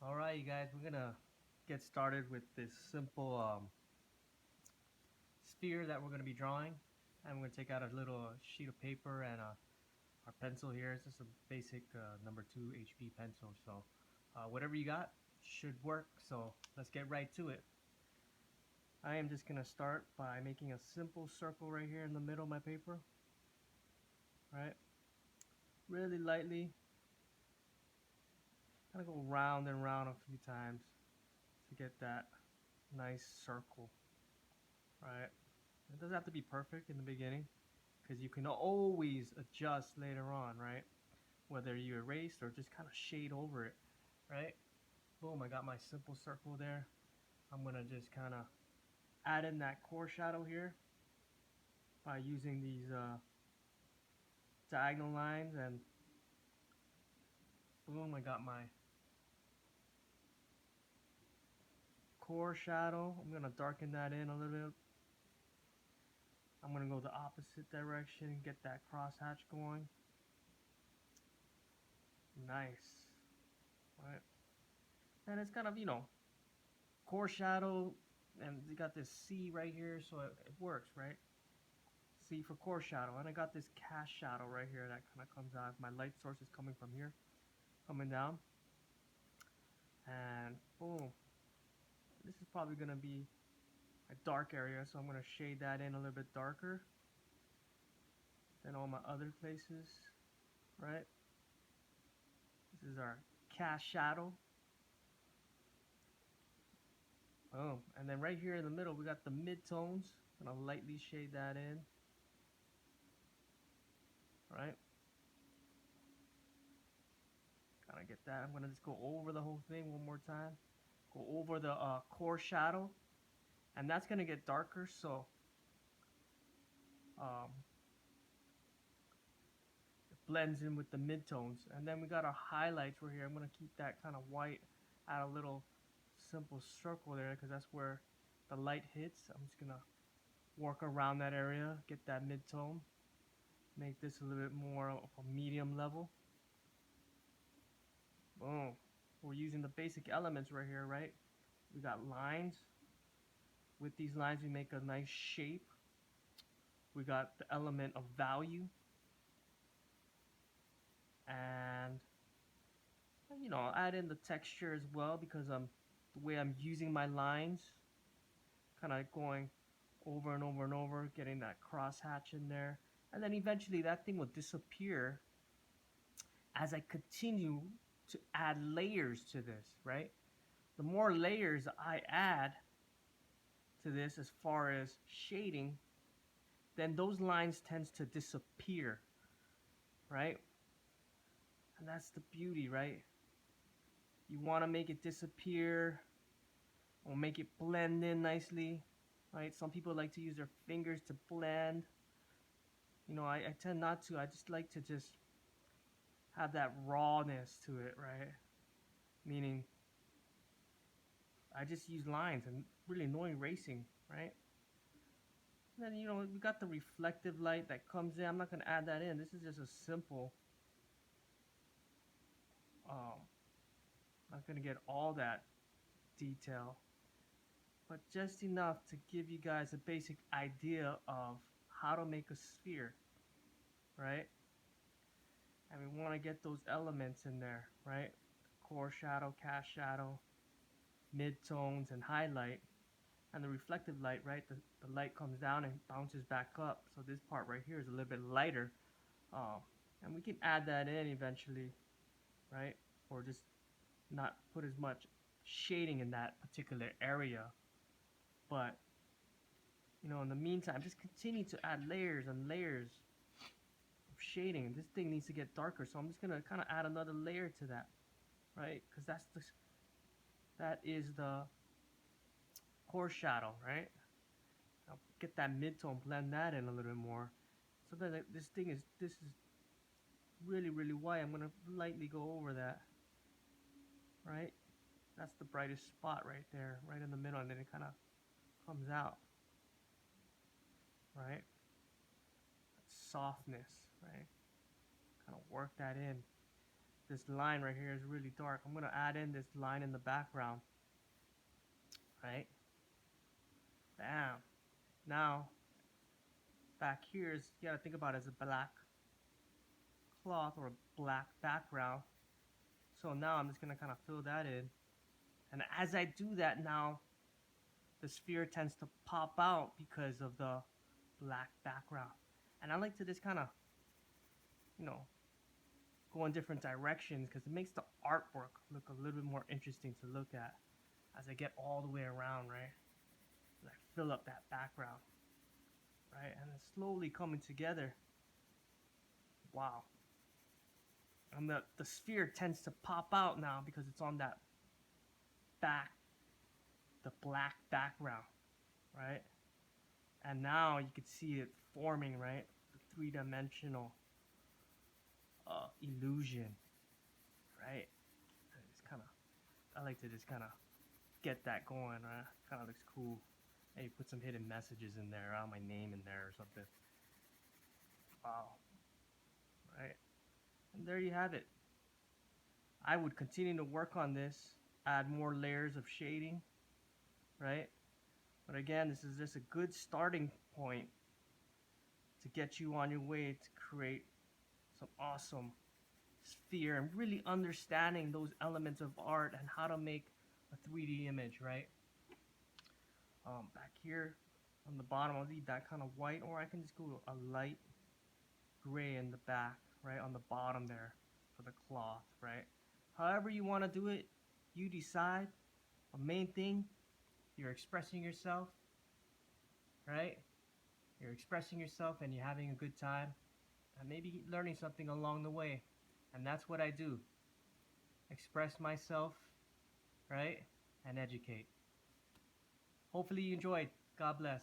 All right, you guys, we're gonna get started with this simple sphere that we're gonna be drawing. I'm gonna take out a little sheet of paper and our pencil here. It's just a basic number 2 HB pencil. So whatever you got should work. So let's get right to it. I am just gonna start by making a simple circle right here in the middle of my paper. Right, really lightly. Kind of go round and round a few times to get that nice circle. Right. It doesn't have to be perfect in the beginning because you can always adjust later on, right? Whether you erased or just kind of shade over it, right? Boom, I got my simple circle there. I'm gonna just kind of add in that core shadow here by using these diagonal lines, and boom, I got my core shadow. I'm gonna darken that in a little bit. I'm gonna go the opposite direction, get that crosshatch going. Nice, right? And it's kind of, core shadow, and you got this C right here, so it works, right? C for core shadow, and I got this cast shadow right here that kind of comes out. My light source is coming from here, coming down, and boom. This is probably gonna be a dark area, so I'm gonna shade that in a little bit darker than all my other places, right? This is our cast shadow. Boom. And then right here in the middle, we got the midtones. I'm gonna lightly shade that in, right? Kind of get that. I'm gonna just go over the whole thing one more time. Go over the core shadow, and that's gonna get darker. So um, it blends in with the midtones. And then we got our highlights right here. I'm gonna keep that kind of white, add a little simple circle there because that's where the light hits. I'm just gonna work around that area, get that midtone, make this a little bit more of a medium level. Boom. We're using the basic elements right here, right? We got lines. With these lines, we make a nice shape. We got the element of value, and I'll add in the texture as well because the way I'm using my lines, kind of going over and over and over, getting that crosshatch in there, and then eventually that thing will disappear as I continue to add layers to this, right? The more layers I add to this as far as shading, then those lines tends to disappear, right? And that's the beauty, right? You want to make it disappear or make it blend in nicely, right? Some people like to use their fingers to blend. I tend not to. I just like to just have that rawness to it, right? Meaning, I just use lines and really no erasing, right? And then, we got the reflective light that comes in. I'm not going to add that in. This is just a simple, um, not going to get all that detail, but just enough to give you guys a basic idea of how to make a sphere, right? And we want to get those elements in there, right? Core shadow, cast shadow, midtones, and highlight. And the reflective light, right? The light comes down and bounces back up. So this part right here is a little bit lighter. Um, and we can add that in eventually, right? Or just not put as much shading in that particular area. But, in the meantime, just continue to add layers and layers of shading. And this thing needs to get darker. So I'm just going to kind of add another layer to that, right? Because that is the core shadow, right? I'll get that midtone, blend that in a little bit more. So that this is really, really white. I'm gonna lightly go over that, right? That's the brightest spot right there, right in the middle, and then it kind of comes out, right? That softness, right? Kind of work that in. this line right here is really dark. I'm gonna add in this line in the background, right? Bam. Now, back here is, you gotta think about it as a black cloth or a black background. So now I'm just gonna kind of fill that in. And as I do that now, the sphere tends to pop out because of the black background. And I like to just kind of, you know, go in different directions because it makes the artwork look a little bit more interesting to look at as I get all the way around, right? And I fill up that background, right? And it's slowly coming together. Wow. And the sphere tends to pop out now because it's on that the black background, right? And now you can see it forming, right? The three-dimensional illusion, right? It's kind of, I like to just kind of get that going, right? Kind of looks cool. Maybe put some hidden messages in there, my name in there or something. Wow, right? And there you have it. I would continue to work on this, add more layers of shading, right? But again, this is just a good starting point to get you on your way to create some awesome sphere and really understanding those elements of art and how to make a 3D image, right? Back here on the bottom, I'll leave that kind of white, or I can just go a light gray in the back, right, on the bottom there for the cloth, right? However you want to do it, you decide. The main thing, you're expressing yourself, right? You're expressing yourself and you're having a good time and maybe learning something along the way. And that's what I do. Express myself, right? And educate. Hopefully you enjoyed. God bless.